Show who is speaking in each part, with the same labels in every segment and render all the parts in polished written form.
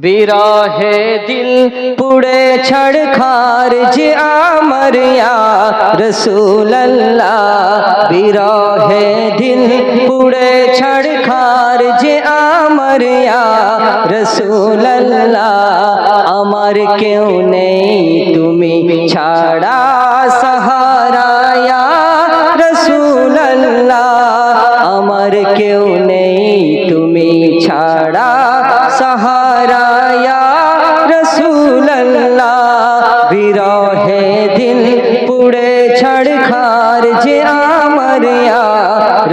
Speaker 1: বিরহে দিল পুড়ে ছাড়খার যে আমার ইয়া রাসূলুল্লাহ, বিরহে দিল পুড়ে ছাড়খার যে আমার ইয়া রাসূলুল্লাহ। আমার কেউ নেই তুমি ছাড়া সাহারা ইয়া রাসূলুল্লাহ, আমার কেউ নেই তুমি ছাড়া সাহারা ইয়া রাসূলুল্লাহ। বিরহে দিল পুড়ে ছাড়খার যে আমার ইয়া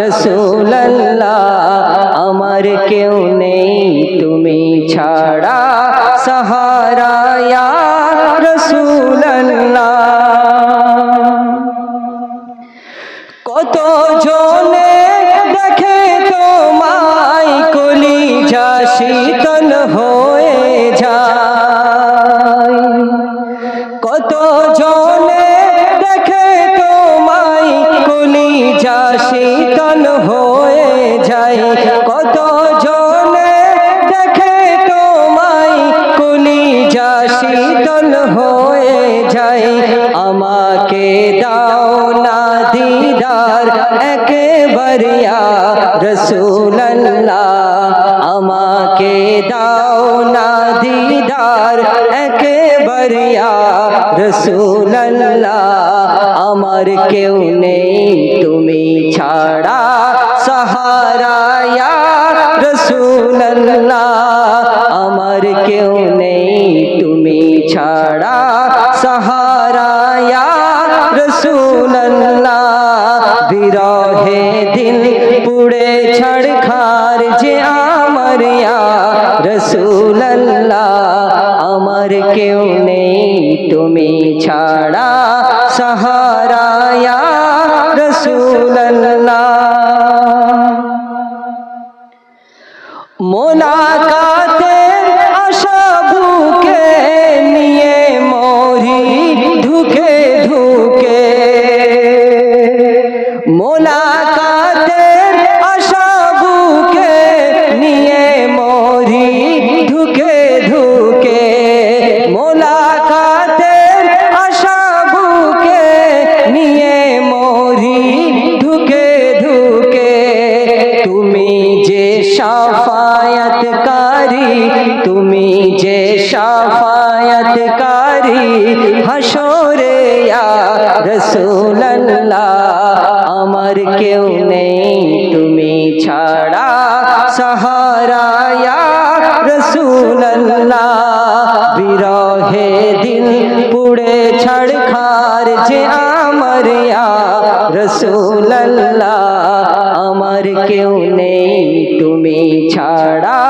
Speaker 1: রাসূলুল্লাহ, আমার কেউ নেই তুমি ছাড়া সাহারা ইয়া রাসূলুল্লাহ। কত জনে দেখে তোমায় কলিজা শীতল হয়ে যায়, কত জনে দেখে তোমায় কলিজা শীতল হয়ে যায়, কত জনে দেখে তোমায় কলিজা শীতল হয়ে যায়। আমাকে দাও না দিদার একবার ইয়া রাসূলুল্লাহ, আমাকে দাও না দিদার একবার ইয়া রাসূলুল্লাহ। আমার কেউ নেই তুমি ছাড়া সাহারা ইয়া রাসূলুল্লাহ, আমার কেউ নেই তুমি ছাড়া সাহারা ইয়া রাসূলুল্লাহ। বিরহে দিল পুড়ে ছাড়খার যে আমার ইয়া রাসূলুল্লাহ, আমার কেউ নেই তুমি ছাড়া সাহারা ইয়া রাসূলুল্লাহ। মোলাকাতের আশা বুকে নিয়ে মরি ধুকে ধুকে, মোলাকাতের আশা বুকে নিয়ে মরি ধুকে ধুকে, মোলাকাতের আশা বুকে নিয়ে মরি ধুকে ধুকে। তুমি যে শাফায়াতকারী, তুমি যে শাফায়াতকারী হাসরে ইয়া রাসূলুল্লাহ, আমার কেউ নেই তুমি ছাড়া সাহারা ইয়া রাসূলুল্লাহ। বিরহে দিল পুড়ে ছাড়খার যে আমার ইয়া রাসূলুল্লাহ, আমার কেউ নেই তুমি ছাড়া